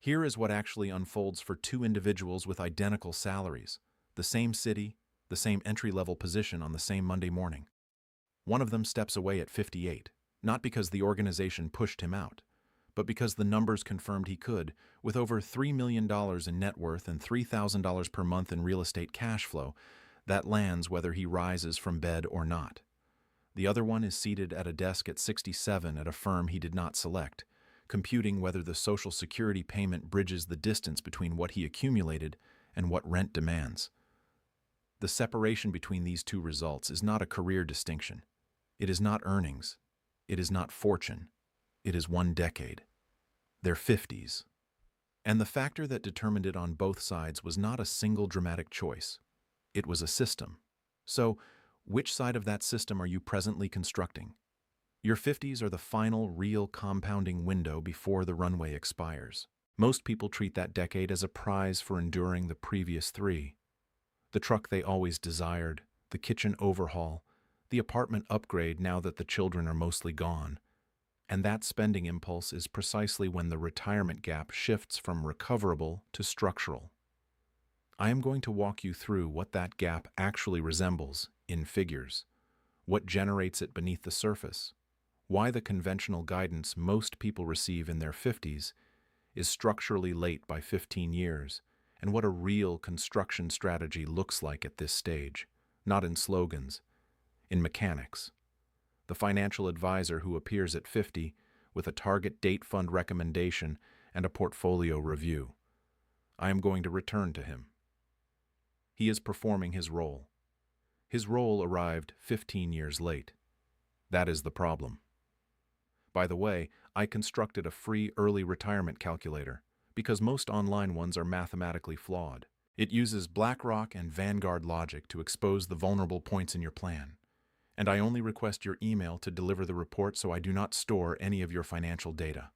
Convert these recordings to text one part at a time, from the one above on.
Here is what actually unfolds for two individuals with identical salaries, the same city, the same entry-level position on the same Monday morning. One of them steps away at 58, not because the organization pushed him out, but because the numbers confirmed he could, with over $3 million in net worth and $3,000 per month in real estate cash flow, that lands whether he rises from bed or not. The other one is seated at a desk at 67 at a firm he did not select, computing whether the Social Security payment bridges the distance between what he accumulated and what rent demands. The separation between these two results is not a career distinction. It is not earnings. It is not fortune. It is 1 decade. Their 50s. And the factor that determined it on both sides was not a single dramatic choice. It was a system. So, which side of that system are you presently constructing? Your 50s are the final, real compounding window before the runway expires. Most people treat that decade as a prize for enduring the previous 3. The truck they always desired, the kitchen overhaul, the apartment upgrade now that the children are mostly gone. And that spending impulse is precisely when the retirement gap shifts from recoverable to structural. I am going to walk you through what that gap actually resembles in figures, what generates it beneath the surface, why the conventional guidance most people receive in their 50s is structurally late by 15 years, and what a real construction strategy looks like at this stage, not in slogans, in mechanics. The financial advisor who appears at 50 with a target date fund recommendation and a portfolio review. I am going to return to him. He is performing his role. His role arrived 15 years late. That is the problem. By the way, I constructed a free early retirement calculator because most online ones are mathematically flawed. It uses BlackRock and Vanguard logic to expose the vulnerable points in your plan. And I only request your email to deliver the report so I do not store any of your financial data.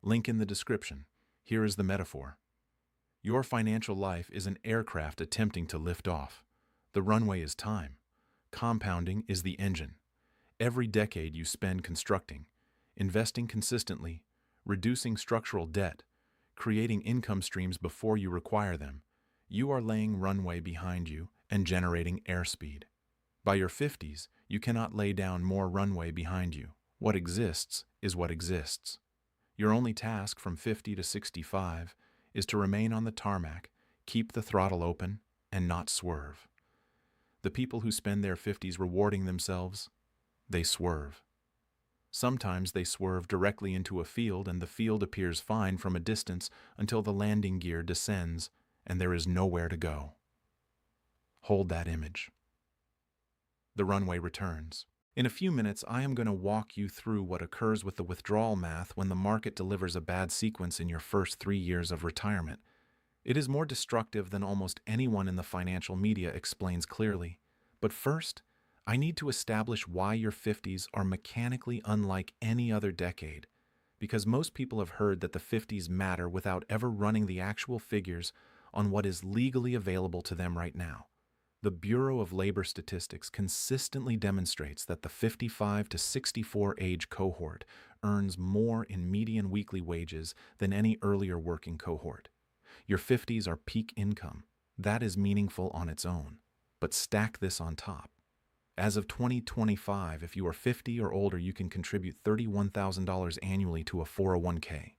Link in the description. Here is the metaphor. Your financial life is an aircraft attempting to lift off. The runway is time. Compounding is the engine. Every decade you spend constructing, investing consistently, reducing structural debt, creating income streams before you require them, you are laying runway behind you and generating airspeed. By your 50s, you cannot lay down more runway behind you. What exists is what exists. Your only task from 50 to 65 is to remain on the tarmac, keep the throttle open, and not swerve. The people who spend their 50s rewarding themselves, they swerve. Sometimes they swerve directly into a field and the field appears fine from a distance until the landing gear descends and there is nowhere to go. Hold that image. The runway returns. In a few minutes, I am going to walk you through what occurs with the withdrawal math when the market delivers a bad sequence in your first 3 years of retirement. It is more destructive than almost anyone in the financial media explains clearly. But first, I need to establish why your 50s are mechanically unlike any other decade, because most people have heard that the 50s matter without ever running the actual figures on what is legally available to them right now. The Bureau of Labor Statistics consistently demonstrates that the 55 to 64 age cohort earns more in median weekly wages than any earlier working cohort. Your 50s are peak income. That is meaningful on its own. But stack this on top. As of 2025, if you are 50 or older, you can contribute $31,000 annually to a 401k.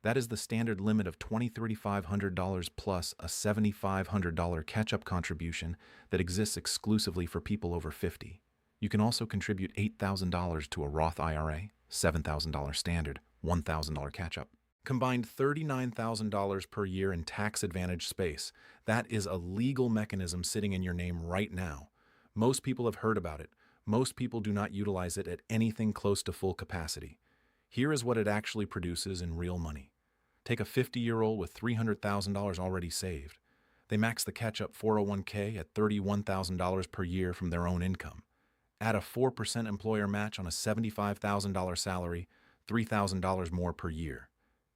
That is the standard limit of $2,300 plus a $7,500 catch-up contribution that exists exclusively for people over 50. You can also contribute $8,000 to a Roth IRA, $7,000 standard, $1,000 catch-up. Combined $39,000 per year in tax-advantaged space. That is a legal mechanism sitting in your name right now. Most people have heard about it. Most people do not utilize it at anything close to full capacity. Here is what it actually produces in real money. Take a 50-year-old with $300,000 already saved. They max the catch-up 401k at $31,000 per year from their own income. Add a 4% employer match on a $75,000 salary, $3,000 more per year.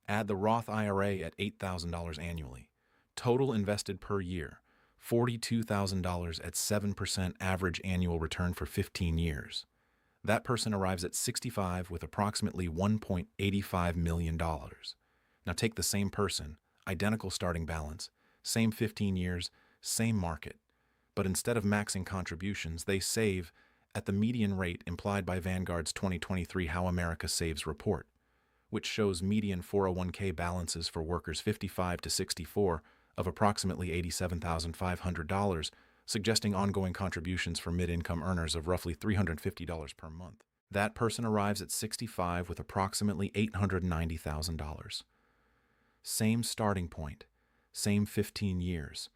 Add the Roth IRA at $8,000 annually. Total invested per year, $42,000 at 7% average annual return for 15 years. That person arrives at 65 with approximately $1.85 million. Now take the same person, identical starting balance, same 15 years, same market. But instead of maxing contributions, they save at the median rate implied by Vanguard's 2023 How America Saves report, which shows median 401k balances for workers 55 to 64 of approximately $87,500, suggesting ongoing contributions for mid-income earners of roughly $350 per month. That person arrives at 65 with approximately $890,000. Same starting point, same 15 years,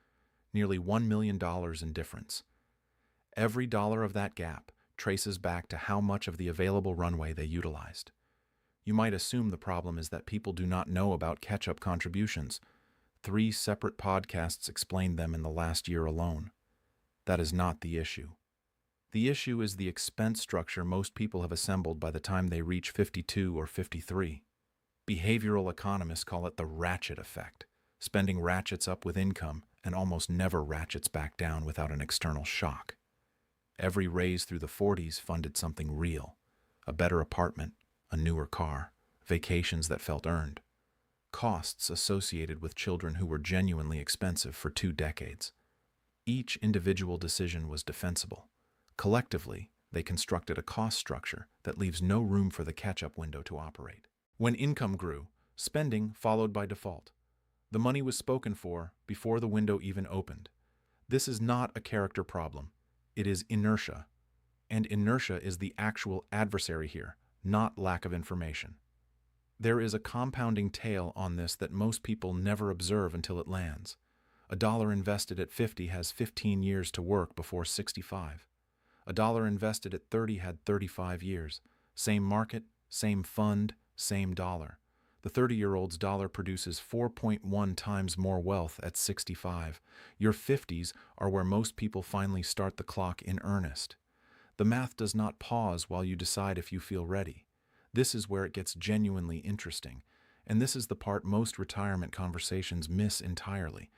nearly $1 million in difference. Every dollar of that gap traces back to how much of the available runway they utilized. You might assume the problem is that people do not know about catch-up contributions. 3 separate podcasts explained them in the last year alone. That is not the issue. The issue is the expense structure most people have assembled by the time they reach 52 or 53. Behavioral economists call it the ratchet effect. Spending ratchets up with income and almost never ratchets back down without an external shock. Every raise through the 40s funded something real: a better apartment, a newer car, vacations that felt earned. Costs associated with children who were genuinely expensive for 2 decades. Each individual decision was defensible. Collectively, they constructed a cost structure that leaves no room for the catch-up window to operate. When income grew, spending followed by default. The money was spoken for before the window even opened. This is not a character problem. It is inertia. And inertia is the actual adversary here, not lack of information. There is a compounding tail on this that most people never observe until it lands. A dollar invested at 50 has 15 years to work before 65. A dollar invested at 30 had 35 years. Same market, same fund, same dollar. The 30-year-old's dollar produces 4.1 times more wealth at 65. Your 50s are where most people finally start the clock in earnest. The math does not pause while you decide if you feel ready. This is where it gets genuinely interesting, and this is the part most retirement conversations miss entirely.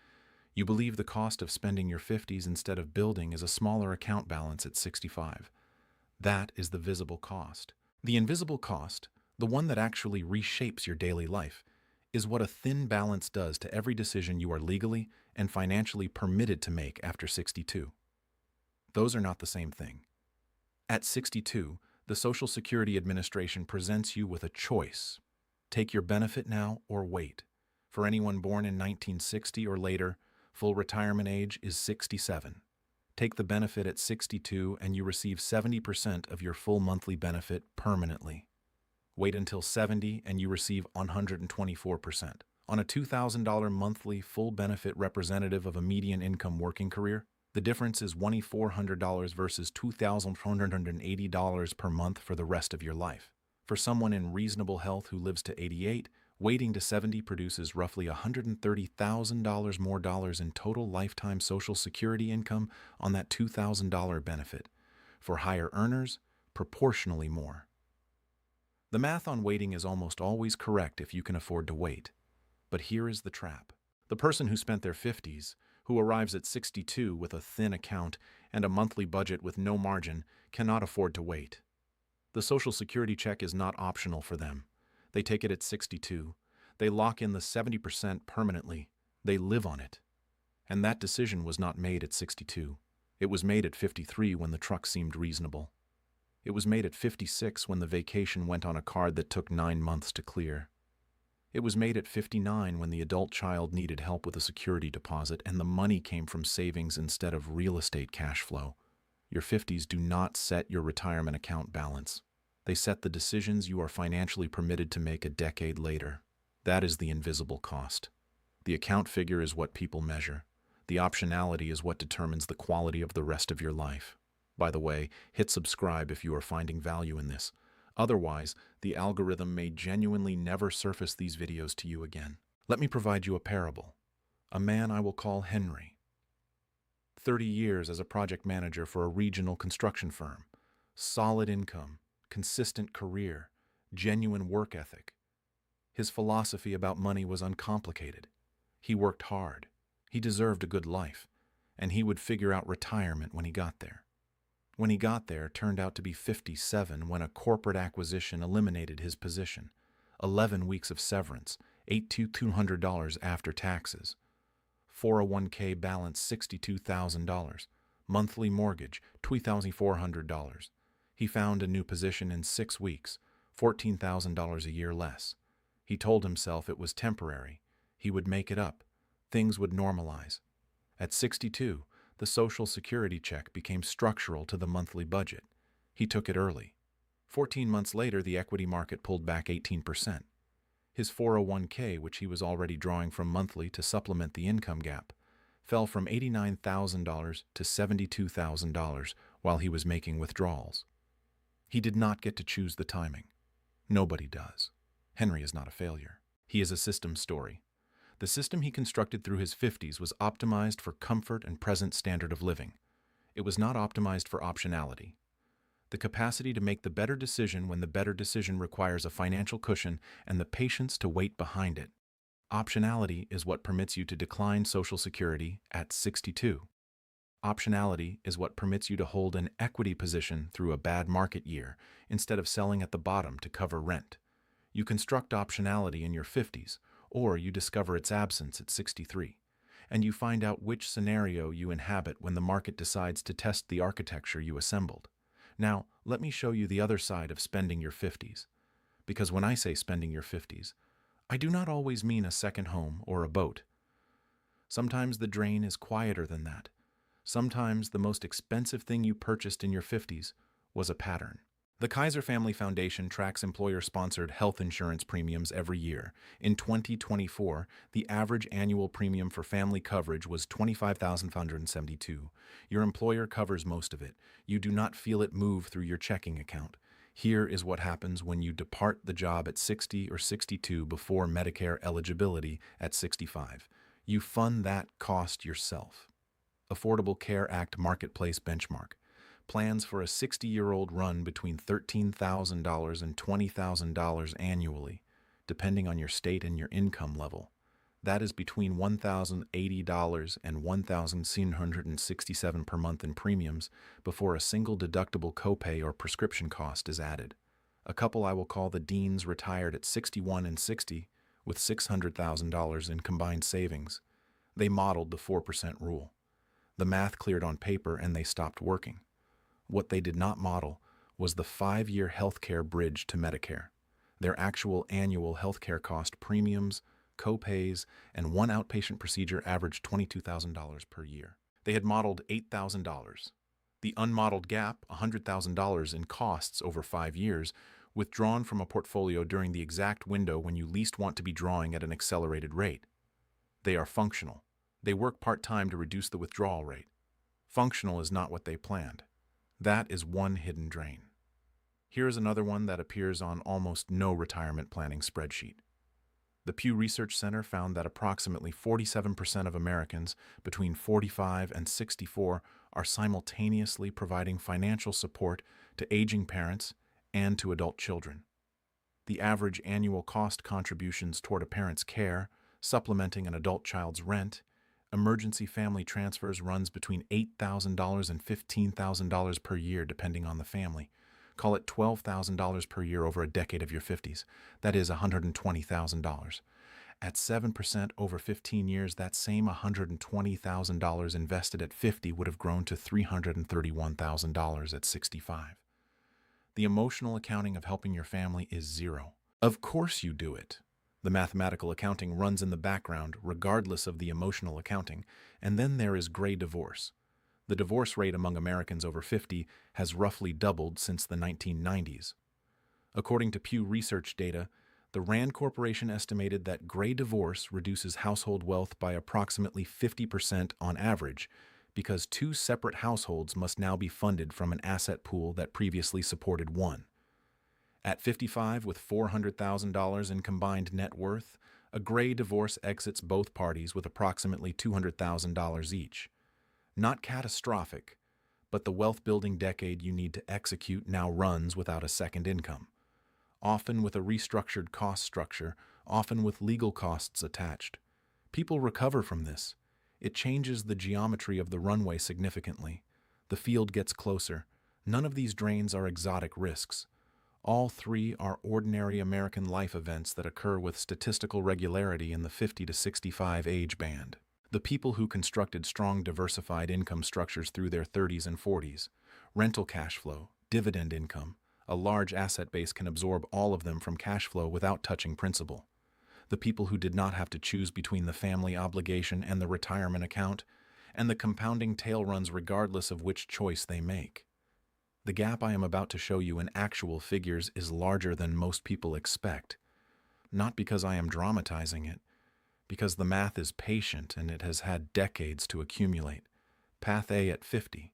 You believe the cost of spending your 50s instead of building is a smaller account balance at 65. That is the visible cost. The invisible cost, the one that actually reshapes your daily life, is what a thin balance does to every decision you are legally and financially permitted to make after 62. Those are not the same thing. At 62, the Social Security Administration presents you with a choice. Take your benefit now or wait. For anyone born in 1960 or later, full retirement age is 67. Take the benefit at 62 and you receive 70% of your full monthly benefit permanently. Wait until 70 and you receive 124%. On a $2,000 monthly full benefit representative of a median income working career, the difference is $2,400 versus $2,480 per month for the rest of your life. For someone in reasonable health who lives to 88, waiting to 70 produces roughly $130,000 more dollars in total lifetime Social Security income on that $2,000 benefit. For higher earners, proportionally more. The math on waiting is almost always correct if you can afford to wait. But here is the trap. The person who spent their 50s, who arrives at 62 with a thin account and a monthly budget with no margin, cannot afford to wait. The Social Security check is not optional for them. They take it at 62. They lock in the 70% permanently. They live on it. And that decision was not made at 62. It was made at 53 when the truck seemed reasonable. It was made at 56 when the vacation went on a card that took 9 months to clear. It was made at 59 when the adult child needed help with a security deposit and the money came from savings instead of real estate cash flow. Your 50s do not set your retirement account balance. They set the decisions you are financially permitted to make a decade later. That is the invisible cost. The account figure is what people measure. The optionality is what determines the quality of the rest of your life. By the way, hit subscribe if you are finding value in this. Otherwise, the algorithm may genuinely never surface these videos to you again. Let me provide you a parable. A man I will call Henry. 30 years as a project manager for a regional construction firm. Solid income, consistent career, genuine work ethic. His philosophy about money was uncomplicated. He worked hard. He deserved a good life. And he would figure out retirement when he got there. When he got there, turned out to be 57 when a corporate acquisition eliminated his position. 11 weeks of severance, $8,200 after taxes. 401k balance $62,000. Monthly mortgage $2,400. He found a new position in 6 weeks, $14,000 a year less. He told himself it was temporary. He would make it up. Things would normalize. At 62, the Social Security check became structural to the monthly budget. He took it early. 14 months later, the equity market pulled back 18%. His 401k, which he was already drawing from monthly to supplement the income gap, fell from $89,000 to $72,000 while he was making withdrawals. He did not get to choose the timing. Nobody does. Henry is not a failure. He is a system story. The system he constructed through his 50s was optimized for comfort and present standard of living. It was not optimized for optionality. The capacity to make the better decision when the better decision requires a financial cushion and the patience to wait behind it. Optionality is what permits you to decline Social Security at 62. Optionality is what permits you to hold an equity position through a bad market year instead of selling at the bottom to cover rent. You construct optionality in your 50s, or you discover its absence at 63, and you find out which scenario you inhabit when the market decides to test the architecture you assembled. Now, let me show you the other side of spending your 50s. Because when I say spending your 50s, I do not always mean a second home or a boat. Sometimes the drain is quieter than that. Sometimes the most expensive thing you purchased in your 50s was a pattern. The Kaiser Family Foundation tracks employer-sponsored health insurance premiums every year. In 2024, the average annual premium for family coverage was $25,572. Your employer covers most of it. You do not feel it move through your checking account. Here is what happens when you depart the job at 60 or 62 before Medicare eligibility at 65. You fund that cost yourself. Affordable Care Act Marketplace Benchmark. Plans for a 60-year-old run between $13,000 and $20,000 annually, depending on your state and your income level. That is between $1,080 and $1,767 per month in premiums before a single deductible copay or prescription cost is added. A couple I will call the Deans retired at 61 and 60 with $600,000 in combined savings. They modeled the 4% rule. The math cleared on paper and they stopped working. What they did not model was the 5-year healthcare bridge to Medicare. Their actual annual healthcare cost premiums, co-pays, and one outpatient procedure averaged $22,000 per year. They had modeled $8,000. The unmodeled gap, $100,000 in costs over 5 years, withdrawn from a portfolio during the exact window when you least want to be drawing at an accelerated rate. They are functional. They work part-time to reduce the withdrawal rate. Functional is not what they planned. That is one hidden drain. Here is another one that appears on almost no retirement planning spreadsheet. The Pew Research Center found that approximately 47% of Americans between 45 and 64 are simultaneously providing financial support to aging parents and to adult children. The average annual cost contributions toward a parent's care, supplementing an adult child's rent, emergency family transfers runs between $8,000 and $15,000 per year depending on the family. Call it $12,000 per year over a decade of your 50s. That is $120,000. At 7% over 15 years, that same $120,000 invested at 50 would have grown to $331,000 at 65. The emotional accounting of helping your family is zero. Of course you do it. The mathematical accounting runs in the background regardless of the emotional accounting, and then there is gray divorce. The divorce rate among Americans over 50 has roughly doubled since the 1990s. According to Pew Research data, the Rand Corporation estimated that gray divorce reduces household wealth by approximately 50% on average because 2 separate households must now be funded from an asset pool that previously supported one. At 55, with $400,000 in combined net worth, a gray divorce exits both parties with approximately $200,000 each. Not catastrophic, but the wealth-building decade you need to execute now runs without a second income. Often with a restructured cost structure, often with legal costs attached. People recover from this. It changes the geometry of the runway significantly. The field gets closer. None of these drains are exotic risks. All three are ordinary American life events that occur with statistical regularity in the 50 to 65 age band. The people who constructed strong diversified income structures through their 30s and 40s, rental cash flow, dividend income, a large asset base can absorb all of them from cash flow without touching principal. The people who did not have to choose between the family obligation and the retirement account, and the compounding tail runs regardless of which choice they make. The gap I am about to show you in actual figures is larger than most people expect. Not because I am dramatizing it, because the math is patient and it has had decades to accumulate. Path A at 50.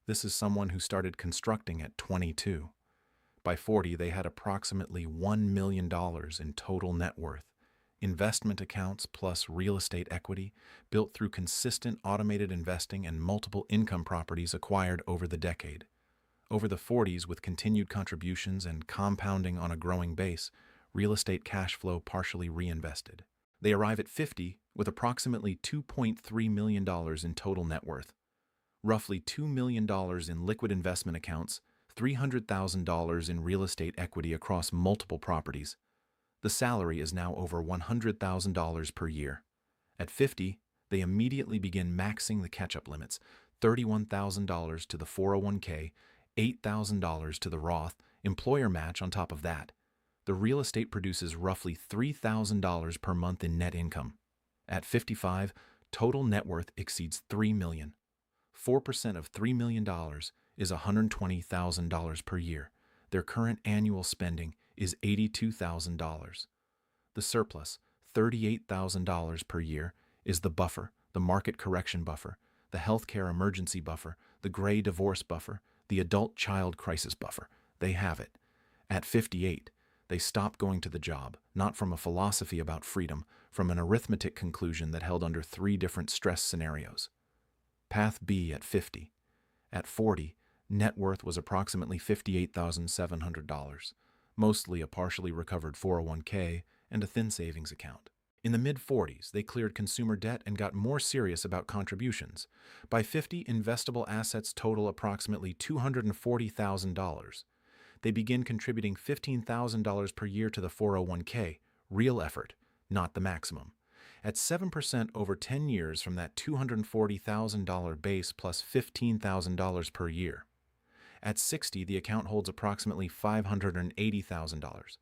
This is someone who started constructing at 22. By 40, they had approximately $1 million in total net worth. Investment accounts plus real estate equity built through consistent automated investing and multiple income properties acquired over the decade. Over the 40s, with continued contributions and compounding on a growing base, real estate cash flow partially reinvested. They arrive at 50 with approximately $2.3 million in total net worth, roughly $2 million in liquid investment accounts, $300,000 in real estate equity across multiple properties. The salary is now over $100,000 per year. At 50, they immediately begin maxing the catch-up limits, $31,000 to the 401k, $8,000 to the Roth, employer match on top of that. The real estate produces roughly $3,000 per month in net income. At 55, total net worth exceeds $3 million. 4% of $3 million is $120,000 per year. Their current annual spending is $82,000. The surplus, $38,000 per year, is the buffer, the market correction buffer, the healthcare emergency buffer, the gray divorce buffer, the adult child crisis buffer. They have it. At 58, they stop going to the job, not from a philosophy about freedom, from an arithmetic conclusion that held under 3 different stress scenarios. Path B at 50. At 40, net worth was approximately $58,700, mostly a partially recovered 401k and a thin savings account. In the mid-40s, they cleared consumer debt and got more serious about contributions. By 50, investable assets total approximately $240,000. They begin contributing $15,000 per year to the 401k, real effort, not the maximum. At 7% over 10 years from that $240,000 base plus $15,000 per year. At 60, the account holds approximately $580,000.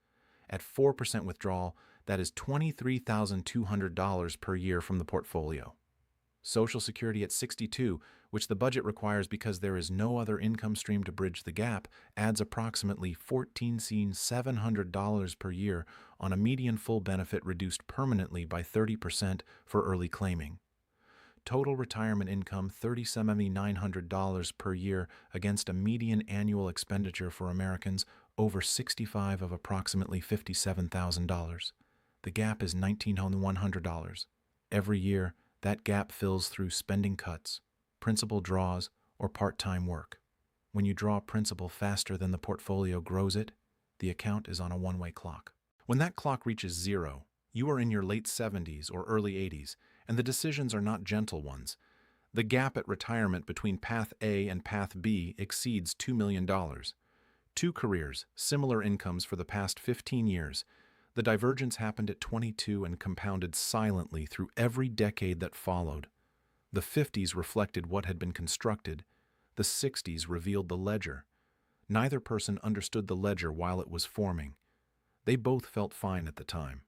At 4% withdrawal, that is $23,200 per year from the portfolio. Social Security at 62, which the budget requires because there is no other income stream to bridge the gap, adds approximately $14,700 per year on a median full benefit reduced permanently by 30% for early claiming. Total retirement income $37,900 per year against a median annual expenditure for Americans over 65 of approximately $57,000. The gap is $1,900. Every year, that gap fills through spending cuts, principal draws, or part-time work. When you draw principal faster than the portfolio grows it, the account is on a one-way clock. When that clock reaches 0, you are in your late 70s or early 80s, and the decisions are not gentle ones. The gap at retirement between Path A and Path B exceeds $2 million. 2 careers, similar incomes for the past 15 years. The divergence happened at 22 and compounded silently through every decade that followed. The 50s reflected what had been constructed. The 60s revealed the ledger. Neither person understood the ledger while it was forming. They both felt fine at the time.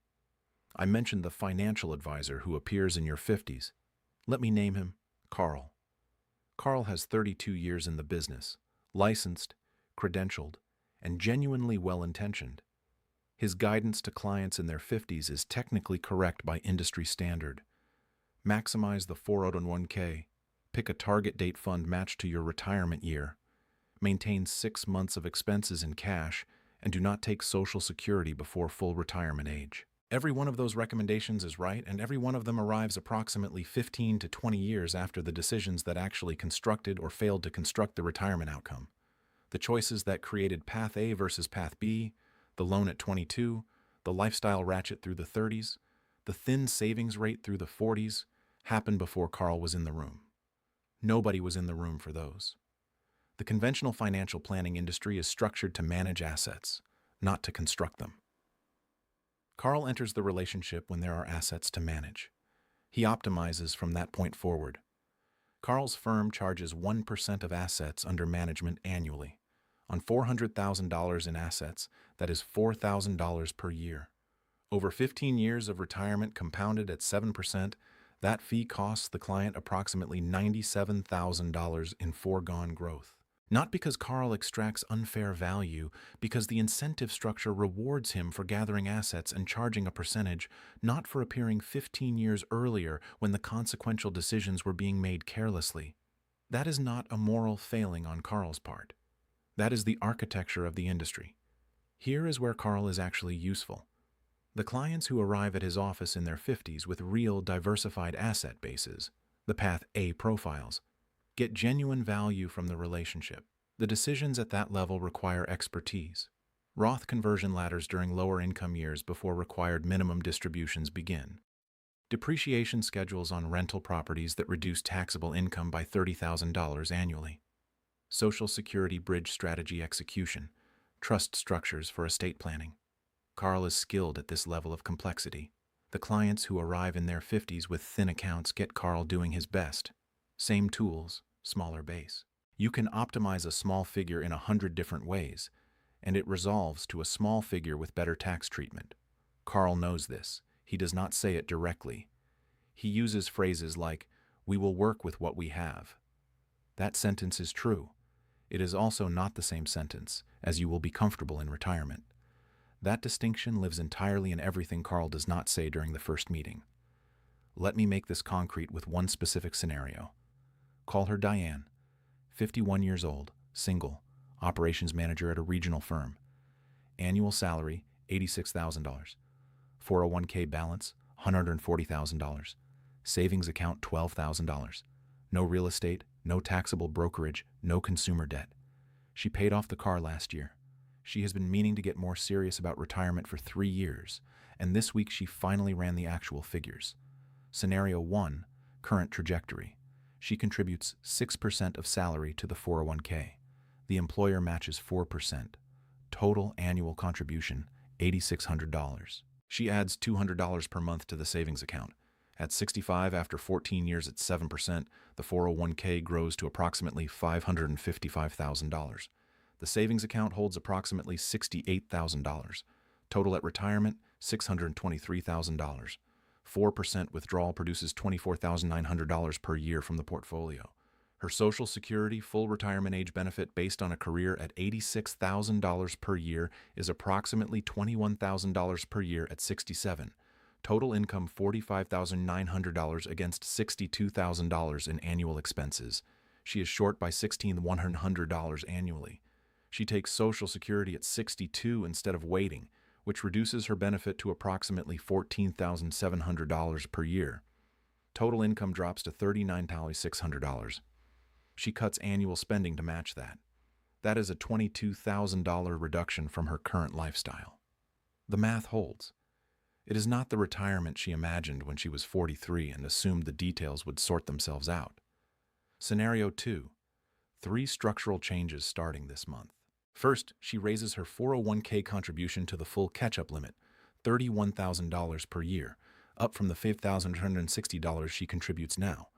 I mentioned the financial advisor who appears in your 50s. Let me name him Carl. Carl has 32 years in the business, licensed, credentialed, and genuinely well-intentioned. His guidance to clients in their 50s is technically correct by industry standard. Maximize the 401k. Pick a target date fund matched to your retirement year. Maintain 6 months of expenses in cash, and do not take Social Security before full retirement age. Every one of those recommendations is right, and every one of them arrives approximately 15 to 20 years after the decisions that actually constructed or failed to construct the retirement outcome. The choices that created Path A versus Path B, the loan at 22, the lifestyle ratchet through the 30s, the thin savings rate through the 40s, happened before Carl was in the room. Nobody was in the room for those. The conventional financial planning industry is structured to manage assets. not to construct them. Carl enters the relationship when there are assets to manage. He optimizes from that point forward. Carl's firm charges 1% of assets under management annually. On $400,000 in assets, that is $4,000 per year. Over 15 years of retirement compounded at 7%, that fee costs the client approximately $97,000 in foregone growth. Not because Carl extracts unfair value, because the incentive structure rewards him for gathering assets and charging a percentage, not for appearing 15 years earlier when the consequential decisions were being made carelessly. That is not a moral failing on Carl's part. That is the architecture of the industry. Here is where Carl is actually useful. The clients who arrive at his office in their 50s with real diversified asset bases, the Path A profiles, get genuine value from the relationship. The decisions at that level require expertise. Roth conversion ladders during lower income years before required minimum distributions begin. Depreciation schedules on rental properties that reduce taxable income by $30,000 annually. Social Security bridge strategy execution. Trust structures for estate planning. Carl is skilled at this level of complexity. The clients who arrive in their 50s with thin accounts get Carl doing his best. Same tools, smaller base. You can optimize a small figure in 100 different ways, and it resolves to a small figure with better tax treatment. Carl knows this. He does not say it directly. He uses phrases like, "We will work with what we have." That sentence is true. It is also not the same sentence as "you will be comfortable in retirement." That distinction lives entirely in everything Carl does not say during the first meeting. Let me make this concrete with one specific scenario. Call her Diane, 51 years old, single, operations manager at a regional firm. Annual salary, $86,000. 401k balance, $140,000. Savings account, $12,000. No real estate, no taxable brokerage, no consumer debt. She paid off the car last year. She has been meaning to get more serious about retirement for 3 years, and this week she finally ran the actual figures. Scenario 1, current trajectory. She contributes 6% of salary to the 401k. The employer matches 4%. Total annual contribution, $8,600. She adds $200 per month to the savings account. At 65, after 14 years at 7%, the 401k grows to approximately $555,000. The savings account holds approximately $68,000. Total at retirement, $623,000. 4% withdrawal produces $24,900 per year from the portfolio. Her Social Security full retirement age benefit based on a career at $86,000 per year is approximately $21,000 per year at 67. Total income $45,900 against $62,000 in annual expenses. She is short by $16,100 annually. She takes Social Security at 62 instead of waiting, which reduces her benefit to approximately $14,700 per year. Total income drops to $39,600. She cuts annual spending to match that. That is a $22,000 reduction from her current lifestyle. The math holds. It is not the retirement she imagined when she was 43 and assumed the details would sort themselves out. Scenario 2. 3 structural changes starting this month. First, she raises her 401k contribution to the full catch-up limit, $31,000 per year, up from the $5,160 she contributes now.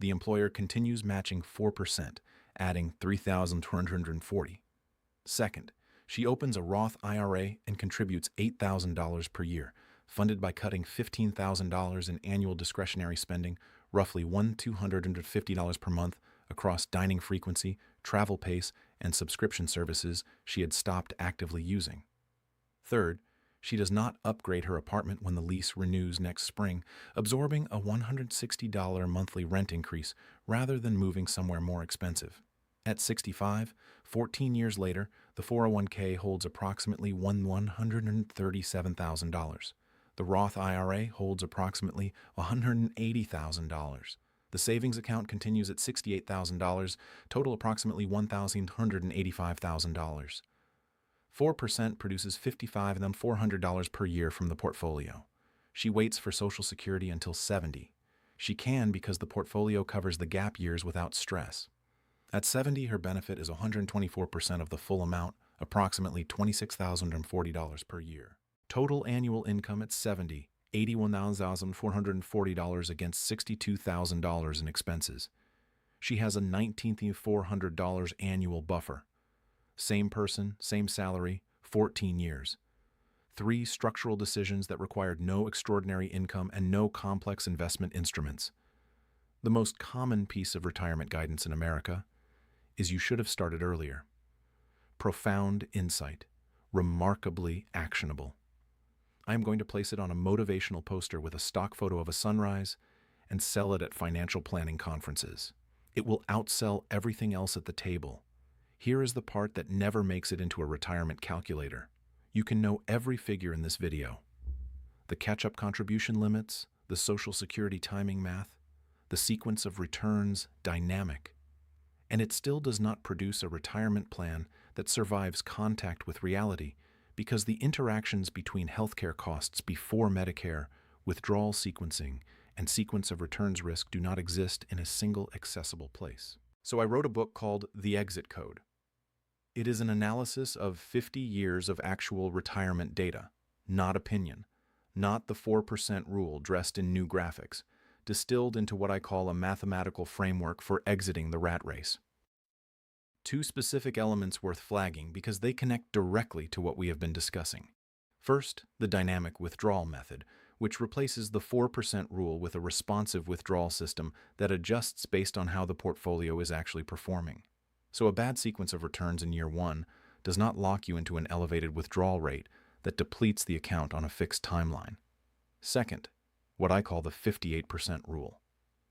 The employer continues matching 4%, adding $3,240. Second, she opens a Roth IRA and contributes $8,000 per year, funded by cutting $15,000 in annual discretionary spending, roughly $1,250 per month, across dining frequency, travel pace, and subscription services she had stopped actively using. Third, she does not upgrade her apartment when the lease renews next spring, absorbing a $160 monthly rent increase rather than moving somewhere more expensive. At 65, 14 years later, the 401k holds approximately $137,000. The Roth IRA holds approximately $180,000. The savings account continues at $68,000, total approximately $1,185,000. 4% produces $55,400 per year from the portfolio. She waits for Social Security until 70. She can because the portfolio covers the gap years without stress. At 70, her benefit is 124% of the full amount, approximately $26,040 per year. Total annual income at $81,440 against $62,000 in expenses. She has a $19,400 annual buffer. Same person, same salary, 14 years. 3 structural decisions that required no extraordinary income and no complex investment instruments. The most common piece of retirement guidance in America is you should have started earlier. Profound insight, remarkably actionable. I am going to place it on a motivational poster with a stock photo of a sunrise and sell it at financial planning conferences. It will outsell everything else at the table. Here is the part that never makes it into a retirement calculator. You can know every figure in this video. The catch-up contribution limits, the Social Security timing math, the sequence of returns dynamic. And it still does not produce a retirement plan that survives contact with reality because the interactions between healthcare costs before Medicare, withdrawal sequencing, and sequence of returns risk do not exist in a single accessible place. So I wrote a book called The Exit Code. It is an analysis of 50 years of actual retirement data, not opinion, not the 4% rule dressed in new graphics, distilled into what I call a mathematical framework for exiting the rat race. 2 specific elements worth flagging because they connect directly to what we have been discussing. First, the dynamic withdrawal method, which replaces the 4% rule with a responsive withdrawal system that adjusts based on how the portfolio is actually performing. So a bad sequence of returns in year 1 does not lock you into an elevated withdrawal rate that depletes the account on a fixed timeline. Second, what I call the 58% rule.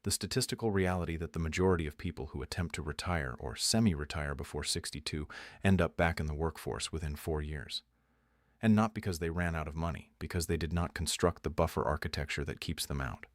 The statistical reality that the majority of people who attempt to retire or semi-retire before 62 end up back in the workforce within 4 years. And not because they ran out of money, because they did not construct the buffer architecture that keeps them out.